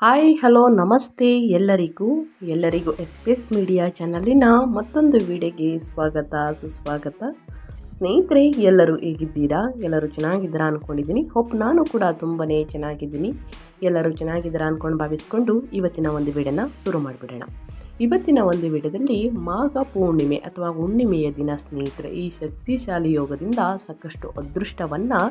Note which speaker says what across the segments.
Speaker 1: Hi hello ನಮಸ್ತೆ ಎಲ್ಲರಿಗೂ S media ಚಾನಲಿನ ಮತ್ತೊಂದು ವಿಡಿಯೋಗೆ ಸ್ವಾಗತ ಸುಸ್ವಾಗತ. ಸ್ನೇಹಿತರೆ, ಎಲ್ಲರೂ ಹೇಗಿದ್ದೀರಾ? ಎಲ್ಲರೂ ಚೆನ್ನಾಗಿದ್ದೀರಾ ಅಂದ್ಕೊಂಡಿದ್ದೀನಿ. ನಾನು ಕೂಡ ತುಂಬಾ ಚೆನ್ನಾಗಿದ್ದೀನಿ. ಎಲ್ಲರೂ ಚೆನ್ನಾಗಿದ್ದೀರಾ ಅಂದ್ಕೊಂಡು ಭಾವಿಸ್ಕೊಂಡು ಇವತ್ತಿನ ಒಂದು ವಿಡಿಯೋನ ಶುರು ಮಾಡಿಬಿಡೋಣ. ಇವತ್ತಿನ ಒಂದು ವಿಡಿಯೋದಲ್ಲಿ ಮಾಘ ಪೂರ್ಣಿಮೆ ಅಥವಾ ಹುಣ್ಣಿಮೆಯ ದಿನ ಸ್ನೇಹಿತರೆ, ಈ ಶಕ್ತಿಶಾಲಿ ಯೋಗದಿಂದ ಸಾಕಷ್ಟು ಅದೃಷ್ಟವನ್ನು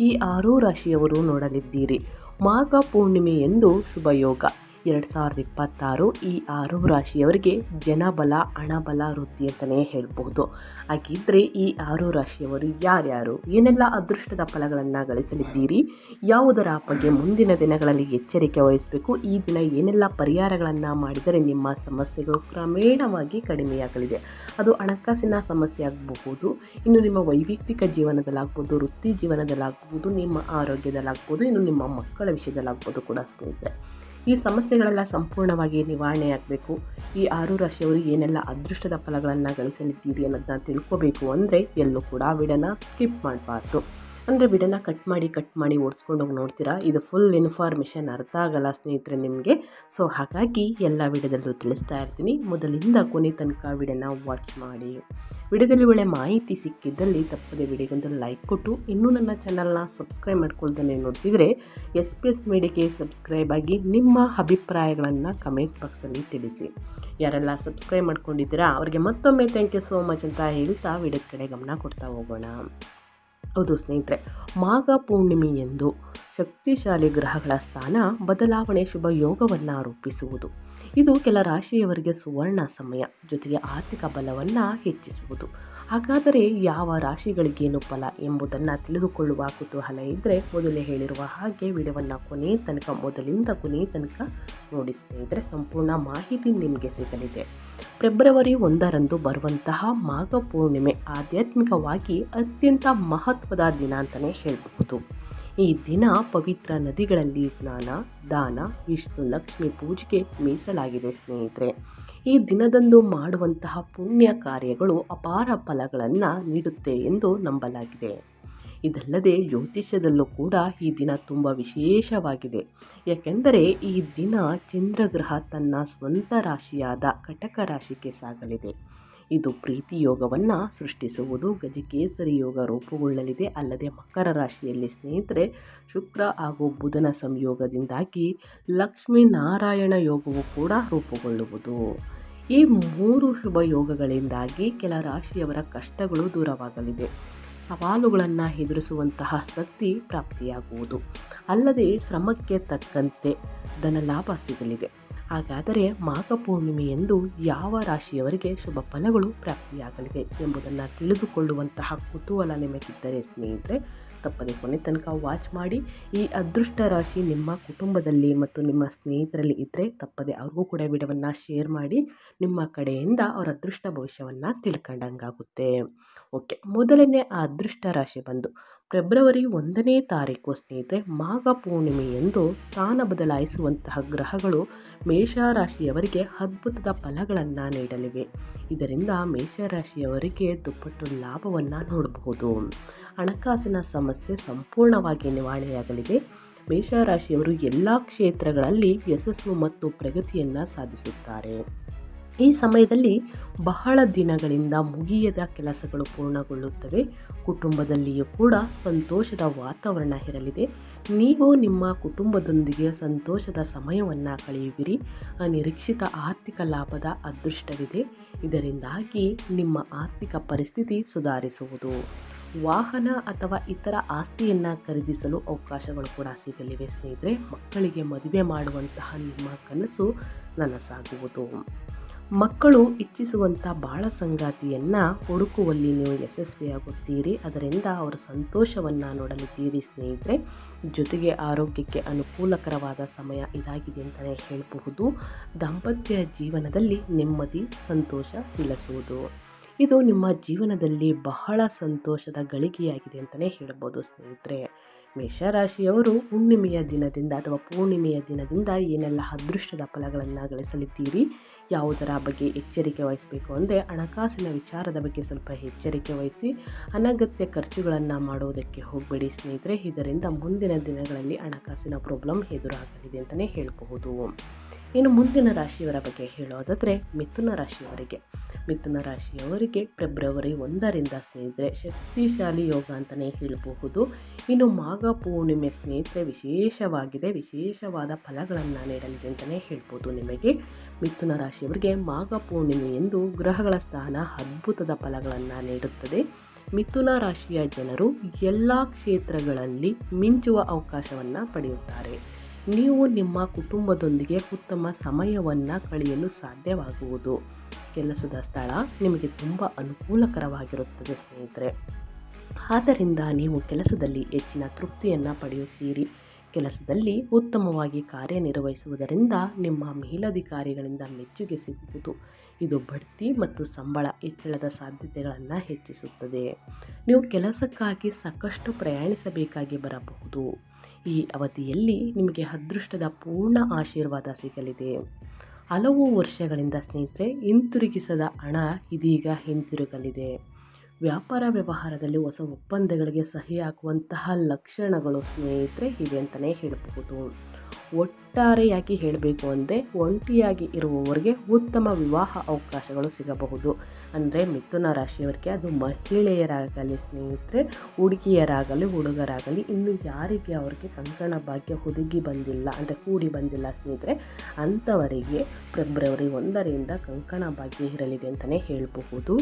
Speaker 1: ಈ 6 ರಾಶಿಯವರು ನೋಡಲಿದ್ದೀರಿ. ಮಾಘ ಪೂರ್ಣಿಮೆ ಎಂದು ಶುಭ ಯೋಗ 2026 ಈ 6 ರಾಶಿಯವರಿಗೆ ಜನಬಲ ಹಣಬಲ ವೃದ್ಧಿ ಅಂತಲೇ ಹೇಳ್ಬೋದು. ಹಾಗಿದ್ದರೆ ಈ 6 ರಾಶಿಯವರು ಯಾರ್ಯಾರು, ಏನೆಲ್ಲ ಅದೃಷ್ಟದ ಫಲಗಳನ್ನು ಗಳಿಸಲಿದ್ದೀರಿ, ಯಾವುದರ ಬಗ್ಗೆ ಮುಂದಿನ ದಿನಗಳಲ್ಲಿ ಎಚ್ಚರಿಕೆ ವಹಿಸಬೇಕು, ಈ ದಿನ ಏನೆಲ್ಲ ಪರಿಹಾರಗಳನ್ನು ಮಾಡಿದರೆ ನಿಮ್ಮ ಸಮಸ್ಯೆಗಳು ಕ್ರಮೇಣವಾಗಿ ಕಡಿಮೆಯಾಗಲಿದೆ. ಅದು ಹಣಕಾಸಿನ ಸಮಸ್ಯೆ ಆಗಬಹುದು, ಇನ್ನು ನಿಮ್ಮ ವೈಯಕ್ತಿಕ ಜೀವನದಲ್ಲಾಗ್ಬೋದು, ವೃತ್ತಿ ಜೀವನದಲ್ಲಾಗ್ಬೋದು, ನಿಮ್ಮ ಆರೋಗ್ಯದಲ್ಲಾಗ್ಬೋದು, ಇನ್ನು ನಿಮ್ಮ ಮಕ್ಕಳ ವಿಷಯದಲ್ಲಾಗ್ಬೋದು ಕೂಡ ಸ್ನೇಹಿತರೆ. ಈ ಸಮಸ್ಯೆಗಳೆಲ್ಲ ಸಂಪೂರ್ಣವಾಗಿ ನಿವಾರಣೆ ಆಗಬೇಕು. ಈ 6 ರಾಶಿಯವರು ಏನೆಲ್ಲ ಅದೃಷ್ಟದ ಫಲಗಳನ್ನು ಗಳಿಸಲಿದ್ದೀರಿ ಅನ್ನೋದನ್ನ ತಿಳ್ಕೋಬೇಕು ಅಂದರೆ ಎಲ್ಲೂ ಕೂಡ ವಿಡಿಯೋನ ಸ್ಕಿಪ್ ಮಾಡಬಾರ್ದು. ಅಂದರೆ ವಿಡಿಯೋನ ಕಟ್ ಮಾಡಿ ಓಡಿಸ್ಕೊಂಡು ಹೋಗಿ ನೋಡ್ತೀರಾ, ಇದು ಫುಲ್ ಇನ್ಫಾರ್ಮೇಷನ್ ಅರ್ಥ ಆಗಲ್ಲ ಸ್ನೇಹಿತರೆ ನಿಮಗೆ. ಸೊ ಹಾಗಾಗಿ ಎಲ್ಲ ವಿಡಿಯೋದಲ್ಲೂ ತಿಳಿಸ್ತಾ ಇರ್ತೀನಿ. ಮೊದಲಿಂದ ಕೊನೆ ತನಕ ವಿಡಿಯೋನ ವಾಚ್ ಮಾಡಿ. ವಿಡಿಯೋದಲ್ಲಿ ಒಳ್ಳೆ ಮಾಹಿತಿ ಸಿಕ್ಕಿದ್ದಲ್ಲಿ ತಪ್ಪದೆ ವಿಡಿಯೋಗೊಂದು ಲೈಕ್ ಕೊಟ್ಟು, ಇನ್ನೂ ನನ್ನ ಚಾನಲ್ನ ಸಬ್ಸ್ಕ್ರೈಬ್ ಮಾಡ್ಕೊಳ್ತಾನೆ ನೋಡ್ತಿದ್ರೆ ಎಸ್ ಮೀಡಿಯಾಗೆ ಸಬ್ಸ್ಕ್ರೈಬ್ ಆಗಿ ನಿಮ್ಮ ಅಭಿಪ್ರಾಯಗಳನ್ನು ಕಮೆಂಟ್ ಬಾಕ್ಸಲ್ಲಿ ತಿಳಿಸಿ. ಯಾರೆಲ್ಲ ಸಬ್ಸ್ಕ್ರೈಬ್ ಮಾಡ್ಕೊಂಡಿದ್ದೀರಾ ಅವರಿಗೆ ಮತ್ತೊಮ್ಮೆ ಥ್ಯಾಂಕ್ ಯು ಸೋ ಮಚ್ ಅಂತ ಹೇಳ್ತಾ ವಿಡಿಯೋದ ಕಡೆ ಗಮನ ಕೊಡ್ತಾ ಹೋಗೋಣ. ಹೌದು ಸ್ನೇಹಿತರೆ, ಮಾಘ ಪೂರ್ಣಿಮೆಯೆಂದು ಶಕ್ತಿಶಾಲಿ ಗ್ರಹಗಳ ಸ್ಥಾನ ಬದಲಾವಣೆ ಶುಭ ಯೋಗವನ್ನು ರೂಪಿಸುವುದು. ಇದು ಕೆಲ ರಾಶಿಯವರಿಗೆ ಸುವರ್ಣ ಸಮಯ, ಜೊತೆಗೆ ಆರ್ಥಿಕ ಬಲವನ್ನು ಹೆಚ್ಚಿಸುವುದು. ಹಾಗಾದರೆ ಯಾವ ರಾಶಿಗಳಿಗೇನು ಫಲ ಎಂಬುದನ್ನು ತಿಳಿದುಕೊಳ್ಳುವ ಕುತೂಹಲ ಇದ್ದರೆ ಮೊದಲೇ ಹೇಳಿರುವ ಹಾಗೆ ವಿಡಿಯೋವನ್ನು ಮೊದಲಿಂದ ಕೊನೆ ತನಕ ನೋಡಿ ಸ್ನೇಹಿತರೆ, ಸಂಪೂರ್ಣ ಮಾಹಿತಿ ನಿಮಗೆ ಸಿಗಲಿದೆ. ಫೆಬ್ರವರಿ 1ರಂದು ಬರುವಂತಹ ಮಾಘ ಪೂರ್ಣಿಮೆ ಆಧ್ಯಾತ್ಮಿಕವಾಗಿ ಅತ್ಯಂತ ಮಹತ್ವದ ದಿನ ಅಂತಲೇ ಹೇಳಬಹುದು. ಈ ದಿನ ಪವಿತ್ರ ನದಿಗಳಲ್ಲಿ ಸ್ನಾನ, ದಾನ, ವಿಷ್ಣು ಲಕ್ಷ್ಮಿ ಪೂಜೆಗೆ ಮೀಸಲಾಗಿದೆ ಸ್ನೇಹಿತರೆ. ಈ ದಿನದಂದು ಮಾಡುವಂತಹ ಪುಣ್ಯ ಕಾರ್ಯಗಳು ಅಪಾರ ಫಲಗಳನ್ನು ನೀಡುತ್ತೆ ಎಂದು ನಂಬಲಾಗಿದೆ. ಇದಲ್ಲದೆ ಜ್ಯೋತಿಷ್ಯದಲ್ಲೂ ಕೂಡ ಈ ದಿನ ತುಂಬ ವಿಶೇಷವಾಗಿದೆ. ಯಾಕೆಂದರೆ ಈ ದಿನ ಚಂದ್ರಗ್ರಹ ತನ್ನ ಸ್ವಂತ ರಾಶಿಯಾದ ಕಟಕ ರಾಶಿಗೆ ಸಾಗಲಿದೆ. ಇದು ಪ್ರೀತಿ ಯೋಗವನ್ನು ಸೃಷ್ಟಿಸುವುದು. ಗಜಕೇಸರಿ ಯೋಗ ರೂಪುಗೊಳ್ಳಲಿದೆ. ಅಲ್ಲದೆ ಮಕರ ರಾಶಿಯಲ್ಲಿ ಸ್ನೇಹಿತರೆ ಶುಕ್ರ ಹಾಗೂ ಬುಧನ ಸಂಯೋಗದಿಂದಾಗಿ ಲಕ್ಷ್ಮೀನಾರಾಯಣ ಯೋಗವು ಕೂಡ ರೂಪುಗೊಳ್ಳುವುದು. ಈ 3 ಶುಭ ಯೋಗಗಳಿಂದಾಗಿ ಕೆಲ ರಾಶಿಯವರ ಕಷ್ಟಗಳು ದೂರವಾಗಲಿದೆ. ಸವಾಲುಗಳನ್ನು ಎದುರಿಸುವಂತಹ ಶಕ್ತಿ ಪ್ರಾಪ್ತಿಯಾಗುವುದು. ಅಲ್ಲದೆ ಶ್ರಮಕ್ಕೆ ತಕ್ಕಂತೆ ಧನಲಾಭ ಸಿಗಲಿದೆ. ಹಾಗಾದರೆ ಮಾಘ ಪೂರ್ಣಿಮೆಯೆಂದು ಯಾವ ರಾಶಿಯವರಿಗೆ ಶುಭ ಫಲಗಳು ಪ್ರಾಪ್ತಿಯಾಗಲಿದೆ ಎಂಬುದನ್ನು ತಿಳಿದುಕೊಳ್ಳುವಂತಹ ಕುತೂಹಲ ನಿಮಗಿದ್ದರೆ ಸ್ನೇಹಿತರೆ ತಪ್ಪದೆ ಕೊನೆ ತನಕ ವಾಚ್ ಮಾಡಿ. ಈ ಅದೃಷ್ಟ ರಾಶಿ ನಿಮ್ಮ ಕುಟುಂಬದಲ್ಲಿ ಮತ್ತು ನಿಮ್ಮ ಸ್ನೇಹಿತರಲ್ಲಿ ಇದ್ದರೆ ತಪ್ಪದೆ ಅವ್ರಿಗೂ ಕೂಡ ವಿಡಿಯೋವನ್ನು ಶೇರ್ ಮಾಡಿ. ನಿಮ್ಮ ಕಡೆಯಿಂದ ಅವರ ಅದೃಷ್ಟ ಭವಿಷ್ಯವನ್ನು ತಿಳ್ಕೊಂಡಂಗಾಗುತ್ತೆ. ಓಕೆ, ಮೊದಲನೇ ಆ ಅದೃಷ್ಟ ರಾಶಿ ಬಂದು ಫೆಬ್ರವರಿ 1ನೇ ತಾರೀಕು ಸ್ನೇಹಿತರೆ, ಮಾಘ ಪೂರ್ಣಿಮೆಯೆಂದು ಸ್ಥಾನ ಬದಲಾಯಿಸುವಂತಹ ಗ್ರಹಗಳು ಮೇಷರಾಶಿಯವರಿಗೆ ಅದ್ಭುತದ ಫಲಗಳನ್ನು ನೀಡಲಿವೆ. ಇದರಿಂದ ಮೇಷರಾಶಿಯವರಿಗೆ ದುಪ್ಪಟ್ಟು ಲಾಭವನ್ನು ನೋಡಬಹುದು. ಹಣಕಾಸಿನ ಸಮಸ್ಯೆ ಸಂಪೂರ್ಣವಾಗಿ ನಿವಾರಣೆಯಾಗಲಿದೆ. ಮೇಷರಾಶಿಯವರು ಎಲ್ಲ ಕ್ಷೇತ್ರಗಳಲ್ಲಿ ಯಶಸ್ಸು ಮತ್ತು ಪ್ರಗತಿಯನ್ನು ಸಾಧಿಸುತ್ತಾರೆ. ಈ ಸಮಯದಲ್ಲಿ ಬಹಳ ದಿನಗಳಿಂದ ಮುಗಿಯದ ಕೆಲಸಗಳು ಪೂರ್ಣಗೊಳ್ಳುತ್ತವೆ. ಕುಟುಂಬದಲ್ಲಿಯೂ ಕೂಡ ಸಂತೋಷದ ವಾತಾವರಣ ಇರಲಿದೆ. ನೀವು ನಿಮ್ಮ ಕುಟುಂಬದೊಂದಿಗೆ ಸಂತೋಷದ ಸಮಯವನ್ನು ಕಳೆಯುವಿರಿ. ಅನಿರೀಕ್ಷಿತ ಆರ್ಥಿಕ ಲಾಭದ ಅದೃಷ್ಟವಿದೆ. ಇದರಿಂದಾಗಿ ನಿಮ್ಮ ಆರ್ಥಿಕ ಪರಿಸ್ಥಿತಿ ಸುಧಾರಿಸುವುದು. ವಾಹನ ಅಥವಾ ಇತರ ಆಸ್ತಿಯನ್ನು ಖರೀದಿಸಲು ಅವಕಾಶಗಳು ಕೂಡ ಸಿಗಲಿವೆ ಸ್ನೇಹಿತರೆ. ಮಕ್ಕಳಿಗೆ ಮದುವೆ ಮಾಡುವಂತಹ ನಿಮ್ಮ ಕನಸು ನನಸಾಗುವುದು. ಮಕ್ಕಳು ಇಚ್ಛಿಸುವಂಥ ಬಾಳ ಸಂಗಾತಿಯನ್ನು ಹುಡುಕುವಲ್ಲಿ ನೀವು ಯಶಸ್ವಿಯಾಗುತ್ತೀರಿ. ಅದರಿಂದ ಅವರ ಸಂತೋಷವನ್ನು ನೋಡಲಿದ್ದೀರಿ ಸ್ನೇಹಿತರೆ. ಜೊತೆಗೆ ಆರೋಗ್ಯಕ್ಕೆ ಅನುಕೂಲಕರವಾದ ಸಮಯ ಇದಾಗಿದೆ ಅಂತಲೇ ಹೇಳಬಹುದು. ದಾಂಪತ್ಯ ಜೀವನದಲ್ಲಿ ನೆಮ್ಮದಿ ಸಂತೋಷ ನೆಲೆಸುವುದು. ಇದು ನಿಮ್ಮ ಜೀವನದಲ್ಲಿ ಬಹಳ ಸಂತೋಷದ ಗಳಿಗೆಯಾಗಿದೆ ಅಂತಲೇ ಹೇಳ್ಬೋದು ಸ್ನೇಹಿತರೆ. ಮೇಷರಾಶಿಯವರು ಹುಣ್ಣಿಮೆಯ ದಿನದಿಂದ ಅಥವಾ ಪೂರ್ಣಿಮೆಯ ದಿನದಿಂದ ಏನೆಲ್ಲ ಅದೃಷ್ಟದ ಫಲಗಳನ್ನು ಗಳಿಸಲಿದ್ದೀರಿ, ಯಾವುದರ ಬಗ್ಗೆ ಎಚ್ಚರಿಕೆ ವಹಿಸಬೇಕು ಅಂದರೆ ಹಣಕಾಸಿನ ವಿಚಾರದ ಬಗ್ಗೆ ಸ್ವಲ್ಪ ಎಚ್ಚರಿಕೆ ವಹಿಸಿ. ಅನಗತ್ಯ ಖರ್ಚುಗಳನ್ನು ಮಾಡೋದಕ್ಕೆ ಹೋಗಬೇಡಿ ಸ್ನೇಹಿತರೆ, ಇದರಿಂದ ಮುಂದಿನ ದಿನಗಳಲ್ಲಿ ಹಣಕಾಸಿನ ಪ್ರಾಬ್ಲಮ್ ಎದುರಾಗಲಿದೆ ಅಂತಲೇ ಹೇಳಬಹುದು. ಇನ್ನು ಮುಂದಿನ ರಾಶಿಯವರ ಬಗ್ಗೆ ಹೇಳೋದಾದರೆ ಮಿಥುನ ರಾಶಿಯವರಿಗೆ ಫೆಬ್ರವರಿ 1ರಿಂದ ಸ್ನೇಹಿತರೆ ಶಕ್ತಿಶಾಲಿ ಯೋಗ ಅಂತಲೇ ಹೇಳಬಹುದು. ಇನ್ನು ಮಾಘ ಪೂರ್ಣಿಮೆ ಸ್ನೇಹಿತರೆ ವಿಶೇಷವಾದ ಫಲಗಳನ್ನು ನೀಡಲಿದೆ ಅಂತಲೇ ಹೇಳ್ಬೋದು. ನಿಮಗೆ ಮಿಥುನ ರಾಶಿಯವರಿಗೆ ಮಾಘ ಪೂರ್ಣಿಮೆಯೆಂದು ಗ್ರಹಗಳ ಸ್ಥಾನ ಅದ್ಭುತದ ಫಲಗಳನ್ನು ನೀಡುತ್ತದೆ. ಮಿಥುನ ರಾಶಿಯ ಜನರು ಎಲ್ಲ ಕ್ಷೇತ್ರಗಳಲ್ಲಿ ಮಿಂಚುವ ಅವಕಾಶವನ್ನು ಪಡೆಯುತ್ತಾರೆ. ನೀವು ನಿಮ್ಮ ಕುಟುಂಬದೊಂದಿಗೆ ಉತ್ತಮ ಸಮಯವನ್ನು ಕಳೆಯಲು ಸಾಧ್ಯವಾಗುವುದು. ಕೆಲಸದ ಸ್ಥಳ ನಿಮಗೆ ತುಂಬ ಅನುಕೂಲಕರವಾಗಿರುತ್ತದೆ ಸ್ನೇಹಿತರೆ. ಆದ್ದರಿಂದ ನೀವು ಕೆಲಸದಲ್ಲಿ ಹೆಚ್ಚಿನ ತೃಪ್ತಿಯನ್ನು ಪಡೆಯುತ್ತೀರಿ. ಕೆಲಸದಲ್ಲಿ ಉತ್ತಮವಾಗಿ ಕಾರ್ಯನಿರ್ವಹಿಸುವುದರಿಂದ ನಿಮ್ಮ ಮೇಲಧಿಕಾರಿಗಳಿಂದ ಮೆಚ್ಚುಗೆ ಸಿಗುವುದು. ಇದು ಬಡ್ತಿ ಮತ್ತು ಸಂಬಳ ಹೆಚ್ಚಳದ ಸಾಧ್ಯತೆಗಳನ್ನು ಹೆಚ್ಚಿಸುತ್ತದೆ. ನೀವು ಕೆಲಸಕ್ಕಾಗಿ ಸಾಕಷ್ಟು ಪ್ರಯಾಣಿಸಬೇಕಾಗಿ ಬರಬಹುದು. ಈ ಅವಧಿಯಲ್ಲಿ ನಿಮಗೆ ಅದೃಷ್ಟದ ಪೂರ್ಣ ಆಶೀರ್ವಾದ ಸಿಗಲಿದೆ. ಹಲವು ವರ್ಷಗಳಿಂದ ಸ್ನೇಹಿತರೆ ಹಿಂತಿರುಗಿಸದ ಹಣ ಇದೀಗ ಹಿಂತಿರುಗಲಿದೆ. ವ್ಯಾಪಾರ ವ್ಯವಹಾರದಲ್ಲಿ ಹೊಸ ಒಪ್ಪಂದಗಳಿಗೆ ಸಹಿ ಹಾಕುವಂತಹ ಲಕ್ಷಣಗಳು ಸ್ನೇಹಿತರೆ ಇವೆ ಅಂತಲೇ ಹೇಳಬಹುದು. ಒಟ್ಟಾರೆಯಾಗಿ ಹೇಳಬೇಕು ಅಂದರೆ ಒಂಟಿಯಾಗಿ ಇರುವವರಿಗೆ ಉತ್ತಮ ವಿವಾಹ ಅವಕಾಶಗಳು ಸಿಗಬಹುದು. ಅಂದರೆ ಮಿಥುನ ರಾಶಿಯವರಿಗೆ ಅದು ಮಹಿಳೆಯರಾಗಲಿ ಸ್ನೇಹಿತರೆ, ಹುಡುಗಿಯರಾಗಲಿ ಹುಡುಗರಾಗಲಿ, ಇನ್ನು ಯಾರಿಗೆ ಅವರಿಗೆ ಕಂಕಣ ಭಾಗ್ಯ ಹುದುಗಿ ಬಂದಿಲ್ಲ ಅಂದರೆ ಕೂಡಿ ಬಂದಿಲ್ಲ ಸ್ನೇಹಿತರೆ, ಅಂಥವರಿಗೆ ಫೆಬ್ರವರಿ 1ರಿಂದ ಕಂಕಣ ಭಾಗ್ಯ ಇರಲಿದೆ ಅಂತಲೇ ಹೇಳಬಹುದು.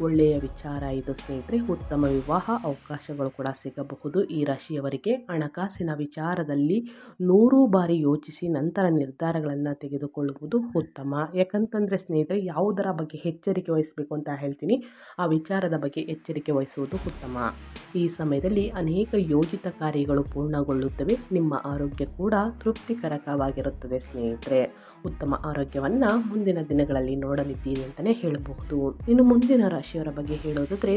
Speaker 1: ಒಳ್ಳೆಯ ವಿಚಾರ ಇದು ಸ್ನೇಹಿತರೆ. ಉತ್ತಮ ವಿವಾಹ ಅವಕಾಶಗಳು ಕೂಡ ಸಿಗಬಹುದು. ಈ ರಾಶಿಯವರಿಗೆ ಹಣಕಾಸಿನ ವಿಚಾರದಲ್ಲಿ 100 ಬಾರಿ ಯೋಚಿಸಿ ನಂತರ ನಿರ್ಧಾರಗಳನ್ನು ತೆಗೆದುಕೊಳ್ಳುವುದು ಉತ್ತಮ. ಯಾಕಂತಂದರೆ ಸ್ನೇಹಿತರೆ, ಯಾವುದರ ಬಗ್ಗೆ ಎಚ್ಚರಿಕೆ ವಹಿಸಬೇಕು ಅಂತ ಹೇಳ್ತೀನಿ, ಆ ವಿಚಾರದ ಬಗ್ಗೆ ಎಚ್ಚರಿಕೆ ವಹಿಸುವುದು ಉತ್ತಮ. ಈ ಸಮಯದಲ್ಲಿ ಅನೇಕ ಯೋಜಿತ ಕಾರ್ಯಗಳು ಪೂರ್ಣಗೊಳ್ಳುತ್ತವೆ. ನಿಮ್ಮ ಆರೋಗ್ಯ ಕೂಡ ತೃಪ್ತಿಕರವಾಗಿರುತ್ತದೆ ಸ್ನೇಹಿತರೆ. ಉತ್ತಮ ಆರೋಗ್ಯವನ್ನು ಮುಂದಿನ ದಿನಗಳಲ್ಲಿ ನೋಡಲಿದ್ದೀರಿ ಅಂತಲೇ ಹೇಳಬಹುದು. ಇನ್ನು ಮುಂದಿನ ರಾಶಿಯವರ ಬಗ್ಗೆ ಹೇಳೋದಾದರೆ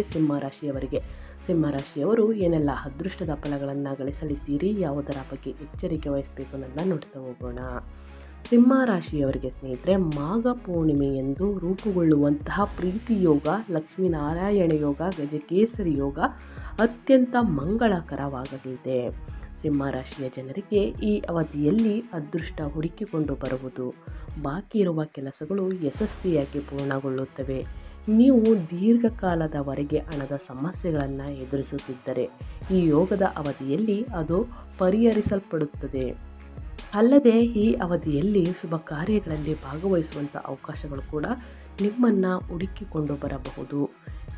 Speaker 1: ಸಿಂಹರಾಶಿಯವರು ಏನೆಲ್ಲ ಅದೃಷ್ಟದ ಫಲಗಳನ್ನು ಗಳಿಸಲಿದ್ದೀರಿ, ಯಾವುದರ ಬಗ್ಗೆ ಎಚ್ಚರಿಕೆ ವಹಿಸಬೇಕು ಅನ್ನೋದನ್ನ ನೋಡ್ತಾ ಹೋಗೋಣ. ಸಿಂಹರಾಶಿಯವರಿಗೆ ಸ್ನೇಹಿತರೆ ಮಾಘ ಪೂರ್ಣಿಮೆಯೆಂದು ರೂಪುಗೊಳ್ಳುವಂತಹ ಪ್ರೀತಿ ಯೋಗ, ಲಕ್ಷ್ಮೀನಾರಾಯಣ ಯೋಗ, ಗಜಕೇಸರಿ ಯೋಗ ಅತ್ಯಂತ ಮಂಗಳಕರವಾಗಲಿದೆ. ಸಿಂಹರಾಶಿಯ ಜನರಿಗೆ ಈ ಅವಧಿಯಲ್ಲಿ ಅದೃಷ್ಟ ಹುಡುಕಿಕೊಂಡು ಬರುವುದು. ಬಾಕಿ ಇರುವ ಕೆಲಸಗಳು ಯಶಸ್ವಿಯಾಗಿ ಪೂರ್ಣಗೊಳ್ಳುತ್ತವೆ. ನೀವು ದೀರ್ಘಕಾಲದವರೆಗೆ ಹಣದ ಸಮಸ್ಯೆಗಳನ್ನು ಎದುರಿಸುತ್ತಿದ್ದರೆ ಈ ಯೋಗದ ಅವಧಿಯಲ್ಲಿ ಅದು ಪರಿಹರಿಸಲ್ಪಡುತ್ತದೆ. ಅಲ್ಲದೆ ಈ ಅವಧಿಯಲ್ಲಿ ಶುಭ ಕಾರ್ಯಗಳಲ್ಲಿ ಭಾಗವಹಿಸುವಂಥ ಅವಕಾಶಗಳು ಕೂಡ ನಿಮ್ಮನ್ನು ಹುಡುಕಿಕೊಂಡು ಬರಬಹುದು.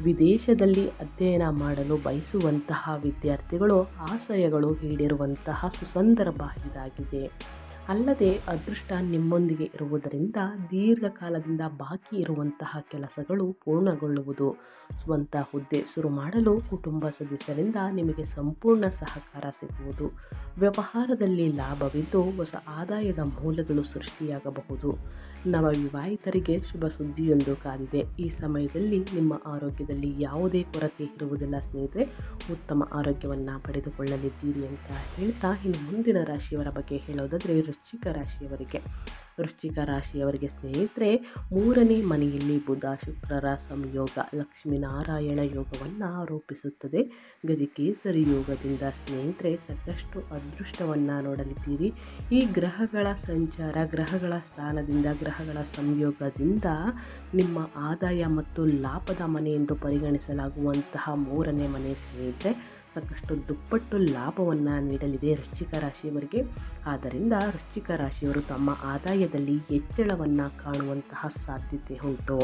Speaker 1: ವಿದೇಶದಲ್ಲಿ ಅಧ್ಯಯನ ಮಾಡಲು ಬಯಸುವಂತಹ ವಿದ್ಯಾರ್ಥಿಗಳು ಆಶಯಗಳು ಈಡೇರುವಂತಹ ಸುಸಂದರ್ಭ ಇದಾಗಿದೆ. ಅಲ್ಲದೆ ಅದೃಷ್ಟ ನಿಮ್ಮೊಂದಿಗೆ ಇರುವುದರಿಂದ ದೀರ್ಘಕಾಲದಿಂದ ಬಾಕಿ ಇರುವಂತಹ ಕೆಲಸಗಳು ಪೂರ್ಣಗೊಳ್ಳುವುದು. ಸ್ವಂತ ಹುದ್ದೆ ಶುರು ಮಾಡಲು ಕುಟುಂಬ ಸದಸ್ಯರಿಂದ ನಿಮಗೆ ಸಂಪೂರ್ಣ ಸಹಕಾರ ಸಿಗುವುದು. ವ್ಯವಹಾರದಲ್ಲಿ ಲಾಭವಿದ್ದು ಹೊಸ ಆದಾಯದ ಮೂಲಗಳು ಸೃಷ್ಟಿಯಾಗಬಹುದು. ನವವಿವಾಹಿತರಿಗೆ ಶುಭ ಸುದ್ದಿಯೊಂದು ಕಾದಿದೆ. ಈ ಸಮಯದಲ್ಲಿ ನಿಮ್ಮ ಆರೋಗ್ಯದಲ್ಲಿ ಯಾವುದೇ ಕೊರತೆ ಇರುವುದಿಲ್ಲ ಸ್ನೇಹಿತರೆ. ಉತ್ತಮ ಆರೋಗ್ಯವನ್ನು ಪಡೆದುಕೊಳ್ಳಲಿದ್ದೀರಿ ಅಂತ ಹೇಳ್ತಾ, ಇನ್ನು ಮುಂದಿನ ರಾಶಿಯವರ ಬಗ್ಗೆ ಹೇಳೋದಾದರೆ ವೃಶ್ಚಿಕ ರಾಶಿಯವರಿಗೆ ಸ್ನೇಹಿತರೆ 3ನೇ ಮನೆಯಲ್ಲಿ ಬುಧ ಶುಕ್ರರ ಸಂಯೋಗ ಲಕ್ಷ್ಮೀನಾರಾಯಣ ಯೋಗವನ್ನು ರೂಪಿಸುತ್ತದೆ. ಗಜಕೇಸರಿ ಯೋಗದಿಂದ ಸ್ನೇಹಿತರೆ ಸಾಕಷ್ಟು ಅದೃಷ್ಟವನ್ನು ನೋಡಲಿದ್ದೀರಿ. ಈ ಗ್ರಹಗಳ ಸಂಚಾರ, ಗ್ರಹಗಳ ಸ್ಥಾನದಿಂದ, ಗ್ರಹಗಳ ಸಂಯೋಗದಿಂದ ನಿಮ್ಮ ಆದಾಯ ಮತ್ತು ಲಾಭದ ಮನೆ ಎಂದು ಪರಿಗಣಿಸಲಾಗುವಂತಹ 3ನೇ ಮನೆ ಸ್ನೇಹಿತರೆ ಸಾಕಷ್ಟು ದುಪ್ಪಟ್ಟು ಲಾಭವನ್ನು ನೀಡಲಿದೆ ವೃಶ್ಚಿಕ ರಾಶಿಯವರಿಗೆ. ಆದ್ದರಿಂದ ವೃಶ್ಚಿಕ ರಾಶಿಯವರು ತಮ್ಮ ಆದಾಯದಲ್ಲಿ ಹೆಚ್ಚಳವನ್ನು ಕಾಣುವಂತಹ ಸಾಧ್ಯತೆ ಉಂಟು.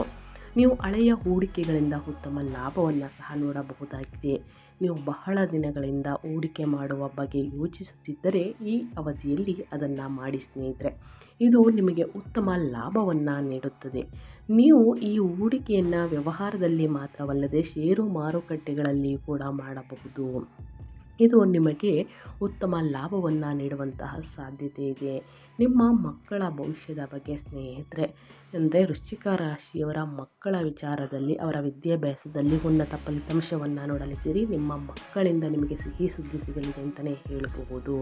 Speaker 1: ನೀವು ಹಳೆಯ ಹೂಡಿಕೆಗಳಿಂದ ಉತ್ತಮ ಲಾಭವನ್ನು ಸಹ ನೋಡಬಹುದಾಗಿದೆ. ನೀವು ಬಹಳ ದಿನಗಳಿಂದ ಹೂಡಿಕೆ ಮಾಡುವ ಬಗ್ಗೆ ಯೋಚಿಸುತ್ತಿದ್ದರೆ ಈ ಅವಧಿಯಲ್ಲಿ ಅದನ್ನು ಮಾಡಿ ಸ್ನೇಹಿತರೆ. ಇದು ನಿಮಗೆ ಉತ್ತಮ ಲಾಭವನ್ನು ನೀಡುತ್ತದೆ. ನೀವು ಈ ಹೂಡಿಕೆಯನ್ನು ವ್ಯವಹಾರದಲ್ಲಿ ಮಾತ್ರವಲ್ಲದೆ ಷೇರು ಮಾರುಕಟ್ಟೆಗಳಲ್ಲಿ ಕೂಡ ಮಾಡಬಹುದು. ಇದು ನಿಮಗೆ ಉತ್ತಮ ಲಾಭವನ್ನು ನೀಡುವಂತಹ ಸಾಧ್ಯತೆ ಇದೆ. ನಿಮ್ಮ ಮಕ್ಕಳ ಭವಿಷ್ಯದ ಬಗ್ಗೆ ಸ್ನೇಹಿತರೆ, ಅಂದರೆ ವೃಶ್ಚಿಕ ರಾಶಿಯವರ ಮಕ್ಕಳ ವಿಚಾರದಲ್ಲಿ ಅವರ ವಿದ್ಯಾಭ್ಯಾಸದಲ್ಲಿ ಉನ್ನತ ಫಲಿತಾಂಶವನ್ನು ನೋಡಲಿದ್ದೀರಿ. ನಿಮ್ಮ ಮಕ್ಕಳಿಂದ ನಿಮಗೆ ಸಿಹಿ ಸುದ್ದಿ ಸಿಗಲಿದೆ ಅಂತಲೇ ಹೇಳಬಹುದು.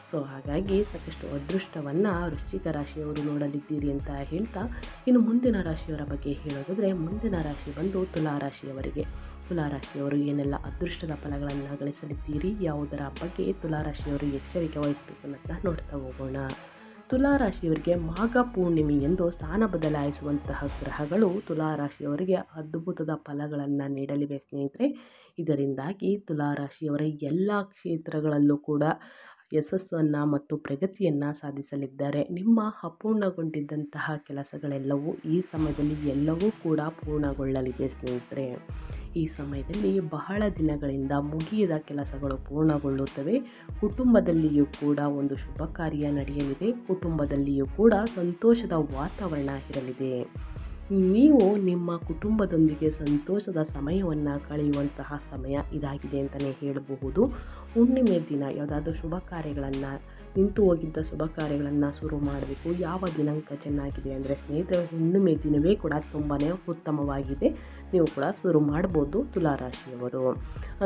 Speaker 1: ಸೊ ಹಾಗಾಗಿ ಸಾಕಷ್ಟು ಅದೃಷ್ಟವನ್ನು ವೃಶ್ಚಿಕ ರಾಶಿಯವರು ನೋಡಲಿದ್ದೀರಿ ಅಂತ ಹೇಳ್ತಾ, ಇನ್ನು ಮುಂದಿನ ರಾಶಿಯವರ ಬಗ್ಗೆ ಹೇಳೋದಾದರೆ, ಮುಂದಿನ ರಾಶಿ ಬಂದು ತುಲಾ ರಾಶಿಯವರಿಗೆ. ತುಲಾರಾಶಿಯವರು ಏನೆಲ್ಲ ಅದೃಷ್ಟದ ಫಲಗಳನ್ನು ಗಳಿಸಲಿದ್ದೀರಿ, ಯಾವುದರ ಬಗ್ಗೆ ತುಲಾರಾಶಿಯವರು ಎಚ್ಚರಿಕೆ ವಹಿಸಬೇಕು ಅಂತ ನೋಡ್ತಾ ಹೋಗೋಣ. ತುಲಾರಾಶಿಯವರಿಗೆ ಮಾಘ ಪೂರ್ಣಿಮೆಯೆಂದು ಸ್ಥಾನ ಬದಲಾಯಿಸುವಂತಹ ಗ್ರಹಗಳು ತುಲಾರಾಶಿಯವರಿಗೆ ಅದ್ಭುತದ ಫಲಗಳನ್ನು ನೀಡಲಿವೆ ಸ್ನೇಹಿತರೆ. ಇದರಿಂದಾಗಿ ತುಲಾರಾಶಿಯವರ ಎಲ್ಲ ಕ್ಷೇತ್ರಗಳಲ್ಲೂ ಕೂಡ ಯಶಸ್ಸನ್ನು ಮತ್ತು ಪ್ರಗತಿಯನ್ನು ಸಾಧಿಸಲಿದ್ದಾರೆ. ನಿಮ್ಮ ಅಪೂರ್ಣಗೊಂಡಿದ್ದಂತಹ ಕೆಲಸಗಳೆಲ್ಲವೂ ಈ ಸಮಯದಲ್ಲಿ ಎಲ್ಲವೂ ಕೂಡ ಪೂರ್ಣಗೊಳ್ಳಲಿದೆ ಸ್ನೇಹಿತರೆ. ಈ ಸಮಯದಲ್ಲಿ ಬಹಳ ದಿನಗಳಿಂದ ಮುಗಿಯದ ಕೆಲಸಗಳು ಪೂರ್ಣಗೊಳ್ಳುತ್ತವೆ. ಕುಟುಂಬದಲ್ಲಿಯೂ ಕೂಡ ಒಂದು ಶುಭ ಕಾರ್ಯ ನಡೆಯಲಿದೆ. ಕುಟುಂಬದಲ್ಲಿಯೂ ಕೂಡ ಸಂತೋಷದ ವಾತಾವರಣ ಇರಲಿದೆ. ನೀವು ನಿಮ್ಮ ಕುಟುಂಬದೊಂದಿಗೆ ಸಂತೋಷದ ಸಮಯವನ್ನು ಕಳೆಯುವಂತಹ ಸಮಯ ಇದಾಗಿದೆ ಅಂತಲೇ ಹೇಳಬಹುದು. ಹುಣ್ಣಿಮೆ ದಿನ ಯಾವುದಾದ್ರೂ ಶುಭ ಕಾರ್ಯಗಳನ್ನು, ನಿಂತು ಹೋಗಿದ್ದ ಶುಭ ಕಾರ್ಯಗಳನ್ನು ಶುರು ಮಾಡಬೇಕು. ಯಾವ ದಿನಾಂಕ ಚೆನ್ನಾಗಿದೆ ಅಂದರೆ ಸ್ನೇಹಿತರೆ, ಹುಣ್ಣಿಮೆ ದಿನವೇ ಕೂಡ ತುಂಬಾ ಉತ್ತಮವಾಗಿದೆ. ನೀವು ಕೂಡ ಶುರು ಮಾಡ್ಬೋದು. ತುಲಾರಾಶಿಯವರು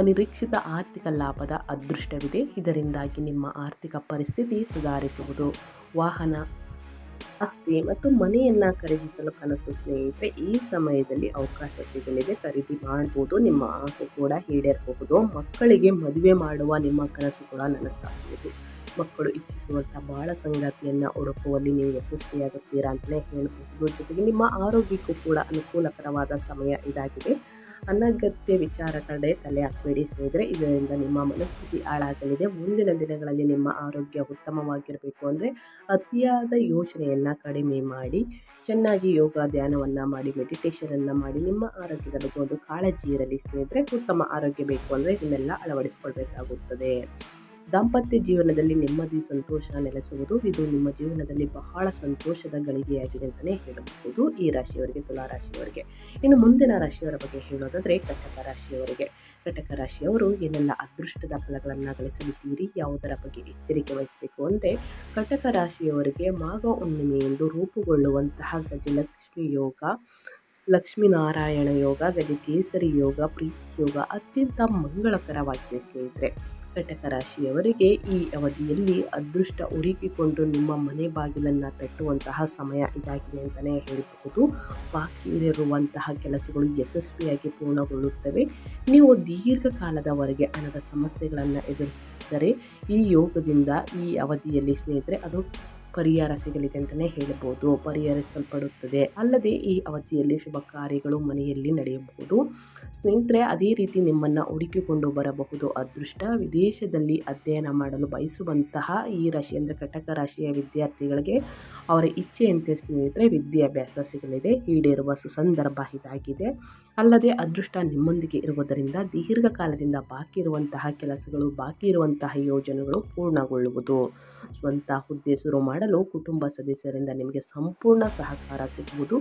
Speaker 1: ಅನಿರೀಕ್ಷಿತ ಆರ್ಥಿಕ ಲಾಭದ ಅದೃಷ್ಟವಿದೆ. ಇದರಿಂದಾಗಿ ನಿಮ್ಮ ಆರ್ಥಿಕ ಪರಿಸ್ಥಿತಿ ಸುಧಾರಿಸುವುದು. ವಾಹನ, ಆಸ್ತಿ ಮತ್ತು ಮನೆಯನ್ನು ಖರೀದಿಸಲು ಕನಸು ಸ್ನೇಹಿತರೆ, ಈ ಸಮಯದಲ್ಲಿ ಅವಕಾಶ ಸಿಗಲಿದೆ. ಖರೀದಿ ಮಾಡ್ಬೋದು. ನಿಮ್ಮ ಆಸೆ ಕೂಡ ಈಡೇರಬಹುದು. ಮಕ್ಕಳಿಗೆ ಮದುವೆ ಮಾಡುವ ನಿಮ್ಮ ಕನಸು ಕೂಡ ನನಸಾಗುವುದು. ಮಕ್ಕಳು ಇಚ್ಛಿಸುವಂಥ ಬಾಳ ಸಂಗಾತಿಯನ್ನು ಹುಡುಕುವಲ್ಲಿ ನೀವು ಯಶಸ್ವಿಯಾಗುತ್ತೀರಾ ಅಂತಲೇ ಹೇಳಬಹುದು. ಜೊತೆಗೆ ನಿಮ್ಮ ಆರೋಗ್ಯಕ್ಕೂ ಕೂಡ ಅನುಕೂಲಕರವಾದ ಸಮಯ ಇದಾಗಿದೆ. ಅನಗತ್ಯ ವಿಚಾರ ಕಡೆ ತಲೆ ಹಾಕಬೇಡಿ ಸ್ನೇಹಿತರೆ, ಇದರಿಂದ ನಿಮ್ಮ ಮನಸ್ಥಿತಿ ಹಾಳಾಗಲಿದೆ. ಮುಂದಿನ ದಿನಗಳಲ್ಲಿ ನಿಮ್ಮ ಆರೋಗ್ಯ ಉತ್ತಮವಾಗಿರಬೇಕು ಅಂದರೆ ಅತಿಯಾದ ಯೋಚನೆಯನ್ನು ಕಡಿಮೆ ಮಾಡಿ, ಚೆನ್ನಾಗಿ ಯೋಗ ಧ್ಯಾನವನ್ನು ಮಾಡಿ, ಮೆಡಿಟೇಷನನ್ನು ಮಾಡಿ, ನಿಮ್ಮ ಆರೋಗ್ಯದ ಬಗ್ಗೆ ಒಂದು ಕಾಳಜಿ ಇರಲಿ ಸ್ನೇಹಿತರೆ. ಉತ್ತಮ ಆರೋಗ್ಯ ಬೇಕು ಅಂದರೆ ಇದನ್ನೆಲ್ಲ ಅಳವಡಿಸಿಕೊಳ್ಬೇಕಾಗುತ್ತದೆ. ದಾಂಪತ್ಯ ಜೀವನದಲ್ಲಿ ನೆಮ್ಮದಿ, ಸಂತೋಷ ನೆಲೆಸುವುದು. ಇದು ನಿಮ್ಮ ಜೀವನದಲ್ಲಿ ಬಹಳ ಸಂತೋಷದ ಗಳಿಗೆಯಾಗಿದೆ ಅಂತಲೇ ಹೇಳಬಹುದು ಈ ರಾಶಿಯವರಿಗೆ, ತುಲಾರಾಶಿಯವರಿಗೆ. ಇನ್ನು ಮುಂದಿನ ರಾಶಿಯವರ ಬಗ್ಗೆ ಹೇಳೋದಾದರೆ ಕಟಕ ರಾಶಿಯವರಿಗೆ. ಕಟಕ ರಾಶಿಯವರು ಏನೆಲ್ಲ ಅದೃಷ್ಟದ ಫಲಗಳನ್ನು ಗಳಿಸಲಿದ್ದೀರಿ, ಯಾವುದರ ಬಗ್ಗೆ ಎಚ್ಚರಿಕೆ ವಹಿಸಬೇಕು ಅಂದರೆ, ಕಟಕ ರಾಶಿಯವರಿಗೆ ಮಾಘ ಹುಣ್ಣಿಮೆಯೆಂದು ರೂಪುಗೊಳ್ಳುವಂತಹ ಗಜಲಕ್ಷ್ಮಿ ಯೋಗ, ಲಕ್ಷ್ಮೀನಾರಾಯಣ ಯೋಗ, ಗಜಕೇಸರಿ ಯೋಗ, ಪ್ರೀತಿ ಯೋಗ ಅತ್ಯಂತ ಮಂಗಳಕರವಾಗಿದೆ ಸ್ನೇಹಿತರೆ. ಕಟಕ ರಾಶಿಯವರಿಗೆ ಈ ಅವಧಿಯಲ್ಲಿ ಅದೃಷ್ಟ ಹುಡುಕಿಕೊಂಡು ನಿಮ್ಮ ಮನೆ ಬಾಗಿಲನ್ನು ತಟ್ಟುವಂತಹ ಸಮಯ ಇದಾಗಿದೆ ಅಂತಲೇ ಹೇಳಬಹುದು. ಬಾಕಿ ಇರುವಂತಹ ಕೆಲಸಗಳು ಯಶಸ್ವಿಯಾಗಿ ಪೂರ್ಣಗೊಳ್ಳುತ್ತವೆ. ನೀವು ದೀರ್ಘಕಾಲದವರೆಗೆ ಹಣದ ಸಮಸ್ಯೆಗಳನ್ನು ಎದುರಿಸಿದರೆ ಈ ಯೋಗದಿಂದ ಈ ಅವಧಿಯಲ್ಲಿ ಸ್ನೇಹಿತರೆ ಅದು ಪರಿಹಾರ ಸಿಗಲಿದೆ ಅಂತಲೇ ಹೇಳಬಹುದು. ಪರಿಹರಿಸಲ್ಪಡುತ್ತದೆ. ಅಲ್ಲದೆ ಈ ಅವಧಿಯಲ್ಲಿ ಶುಭ ಕಾರ್ಯಗಳು ಮನೆಯಲ್ಲಿ ನಡೆಯಬಹುದು ಸ್ನೇಹಿತರೆ. ಅದೇ ರೀತಿ ನಿಮ್ಮನ್ನು ಹುಡುಕಿಕೊಂಡು ಬರಬಹುದು ಅದೃಷ್ಟ. ವಿದೇಶದಲ್ಲಿ ಅಧ್ಯಯನ ಮಾಡಲು ಬಯಸುವಂತಹ ಈ ರಾಶಿ ಅಂದರೆ ಕಟಕ ರಾಶಿಯ ವಿದ್ಯಾರ್ಥಿಗಳಿಗೆ ಅವರ ಇಚ್ಛೆಯಂತೆ ಸ್ನೇಹಿತರೆ ವಿದ್ಯಾಭ್ಯಾಸ ಸಿಗಲಿದೆ. ಈಡೇರುವ ಸುಸಂದರ್ಭ ಇದಾಗಿದೆ. ಅಲ್ಲದೆ ಅದೃಷ್ಟ ನಿಮ್ಮೊಂದಿಗೆ ಇರುವುದರಿಂದ ದೀರ್ಘಕಾಲದಿಂದ ಬಾಕಿ ಇರುವಂತಹ ಕೆಲಸಗಳು, ಬಾಕಿ ಇರುವಂತಹ ಯೋಜನೆಗಳು ಪೂರ್ಣಗೊಳ್ಳುವುದು. ಸ್ವಂತ ಹುದ್ದೆ ಶುರು ಮಾಡಲು ಕುಟುಂಬ ಸದಸ್ಯರಿಂದ ನಿಮಗೆ ಸಂಪೂರ್ಣ ಸಹಕಾರ ಸಿಗುವುದು.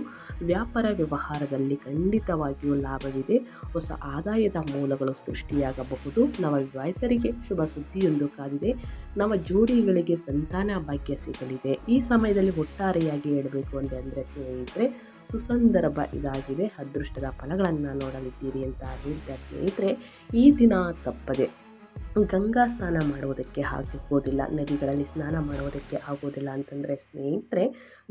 Speaker 1: ವ್ಯಾಪಾರ ವ್ಯವಹಾರದಲ್ಲಿ ಖಂಡಿತವಾಗಿಯೂ ಲಾಭವಿದೆ. ಹೊಸ ಆದಾಯದ ಮೂಲಗಳು ಸೃಷ್ಟಿಯಾಗಬಹುದು. ನವವಿವಾಹಿತರಿಗೆ ಶುಭ ಸುದ್ದಿಯೊಂದು ಕಾದಿದೆ. ನವ ಜೋಡಿಗಳಿಗೆ ಸಂತಾನ ಭಾಗ್ಯ ಸಿಗಲಿದೆ. ಈ ಸಮಯದಲ್ಲಿ ಒಟ್ಟಾರೆಯಾಗಿ ಹೇಳಬೇಕು ಅಂದರೆ ಸ್ನೇಹಿತರೆ ಸುಸಂದರ್ಭ ಇದಾಗಿದೆ. ಅದೃಷ್ಟದ ಫಲಗಳನ್ನು ನೋಡಲಿದ್ದೀರಿ ಅಂತ ಹೇಳ್ತಾ ಸ್ನೇಹಿತರೆ, ಈ ದಿನ ತಪ್ಪದೆ ಗಂಗಾ ಸ್ನಾನ ಮಾಡುವುದಕ್ಕೆ ಆಗುವುದಿಲ್ಲ, ನದಿಗಳಲ್ಲಿ ಸ್ನಾನ ಮಾಡುವುದಕ್ಕೆ ಆಗೋದಿಲ್ಲ ಅಂತಂದರೆ ಸ್ನೇಹಿತರೆ,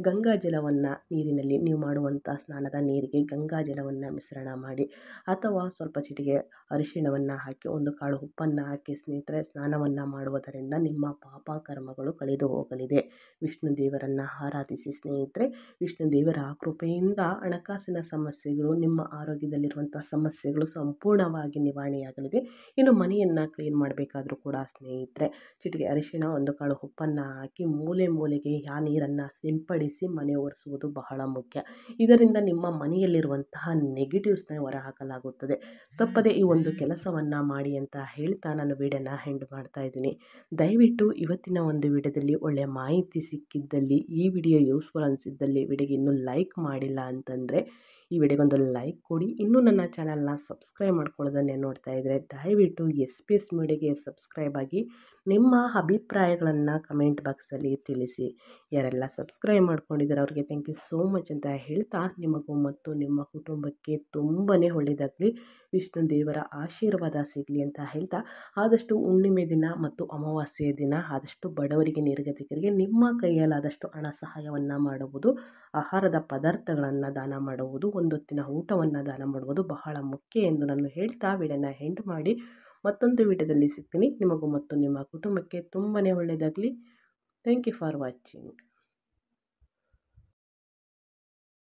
Speaker 1: ಗಂಗಾ ಜಲವನ್ನು ನೀರಿನಲ್ಲಿ ನೀವು ಮಾಡುವಂಥ ಸ್ನಾನದ ನೀರಿಗೆ ಗಂಗಾ ಜಲವನ್ನು ಮಿಶ್ರಣ ಮಾಡಿ ಅಥವಾ ಸ್ವಲ್ಪ ಚಿಟಿಕೆ ಅರಿಶಿಣವನ್ನು ಹಾಕಿ ಒಂದು ಕಾಳು ಉಪ್ಪನ್ನು ಹಾಕಿ ಸ್ನೇಹಿತರೆ ಸ್ನಾನವನ್ನು ಮಾಡುವುದರಿಂದ ನಿಮ್ಮ ಪಾಪ ಕರ್ಮಗಳು ಕಳೆದು ಹೋಗಲಿದೆ. ವಿಷ್ಣು ದೇವರನ್ನು ಆರಾಧಿಸಿ ಸ್ನೇಹಿತರೆ. ವಿಷ್ಣು ದೇವರ ಕೃಪೆಯಿಂದ ಹಣಕಾಸಿನ ಸಮಸ್ಯೆಗಳು, ನಿಮ್ಮ ಆರೋಗ್ಯದಲ್ಲಿರುವಂಥ ಸಮಸ್ಯೆಗಳು ಸಂಪೂರ್ಣವಾಗಿ ನಿವಾರಣೆಯಾಗಲಿದೆ. ಇನ್ನು ಮನೆಯನ್ನು ಕ್ಲೀನ್ ಮಾಡಬೇಕಾದ್ರೂ ಕೂಡ ಸ್ನೇಹಿತರೆ ಚಿಟಿಕೆ ಅರಿಶಿಣ, ಒಂದು ಕಾಳು ಉಪ್ಪನ್ನು ಹಾಕಿ ಮೂಲೆಗೆ ಆ ನೀರನ್ನು ಸಿಂಪಡಿಸಿ ಮನೆ ಒರೆಸುವುದು ಬಹಳ ಮುಖ್ಯ. ಇದರಿಂದ ನಿಮ್ಮ ಮನೆಯಲ್ಲಿರುವಂತಹ ನೆಗೆಟಿವ್ಸ್ನ ಹೊರಹಾಕಲಾಗುತ್ತದೆ. ತಪ್ಪದೆ ಈ ಒಂದು ಕೆಲಸವನ್ನು ಮಾಡಿ ಅಂತ ಹೇಳ್ತಾ ನಾನು ವಿಡಿಯೋನ ಎಂಡ್ ಮಾಡ್ತಾ ಇದ್ದೀನಿ. ದಯವಿಟ್ಟು ಇವತ್ತಿನ ಒಂದು ವಿಡಿಯೋದಲ್ಲಿ ಒಳ್ಳೆಯ ಮಾಹಿತಿ ಸಿಕ್ಕಿದ್ದಲ್ಲಿ, ಈ ವಿಡಿಯೋ ಯೂಸ್ಫುಲ್ ಅನಿಸಿದ್ದಲ್ಲಿ ವಿಡಿಯೋಗೆ ಇನ್ನೂ ಲೈಕ್ ಮಾಡಿಲ್ಲ ಅಂತಂದರೆ ಈ ವಿಡಿಯೋಗೊಂದು ಲೈಕ್ ಕೊಡಿ. ಇನ್ನೂ ನನ್ನ ಚಾನಲ್ನ ಸಬ್ಸ್ಕ್ರೈಬ್ ಮಾಡ್ಕೊಳ್ಳೋದನ್ನೇ ನೋಡ್ತಾ ಇದ್ದರೆ ದಯವಿಟ್ಟು SPS ಮೀಡಿಯಾಗೆ ಸಬ್ಸ್ಕ್ರೈಬ್ ಆಗಿ ನಿಮ್ಮ ಅಭಿಪ್ರಾಯಗಳನ್ನು ಕಮೆಂಟ್ ಬಾಕ್ಸಲ್ಲಿ ತಿಳಿಸಿ. ಯಾರೆಲ್ಲ ಸಬ್ಸ್ಕ್ರೈಬ್ ಮಾಡ್ಕೊಂಡಿದ್ದಾರೆ ಅವ್ರಿಗೆ ಥ್ಯಾಂಕ್ ಯು ಸೋ ಮಚ್ ಅಂತ ಹೇಳ್ತಾ, ನಿಮಗೂ ಮತ್ತು ನಿಮ್ಮ ಕುಟುಂಬಕ್ಕೆ ತುಂಬಾ ಒಳ್ಳೆಯದಾಗಲಿ, ವಿಷ್ಣು ದೇವರ ಆಶೀರ್ವಾದ ಸಿಗಲಿ ಅಂತ ಹೇಳ್ತಾ, ಆದಷ್ಟು ಹುಣ್ಣಿಮೆ ದಿನ ಮತ್ತು ಅಮಾವಾಸ್ಯೆಯ ದಿನ ಆದಷ್ಟು ಬಡವರಿಗೆ, ನಿರ್ಗತಿಕರಿಗೆ ನಿಮ್ಮ ಕೈಯಲ್ಲಾದಷ್ಟು ಹಣ ಸಹಾಯವನ್ನು ಮಾಡುವುದು, ಆಹಾರದ ಪದಾರ್ಥಗಳನ್ನು ದಾನ ಮಾಡುವುದು, ಒಂದೊತ್ತಿನ ಊಟವನ್ನು ದಾನ ಮಾಡುವುದು ಬಹಳ ಮುಖ್ಯ ಎಂದು ನಾನು ಹೇಳ್ತಾ ವಿಡಿಯೋನ ಎಂಡ್ ಮಾಡಿ ಮತ್ತೊಂದು ವಿಡಿಯೋದಲ್ಲಿ ಸಿಗ್ತೀನಿ. ನಿಮಗೂ ಮತ್ತು ನಿಮ್ಮ ಕುಟುಂಬಕ್ಕೆ ತುಂಬಾ ಒಳ್ಳೆಯದಾಗಲಿ. Thank you for watching.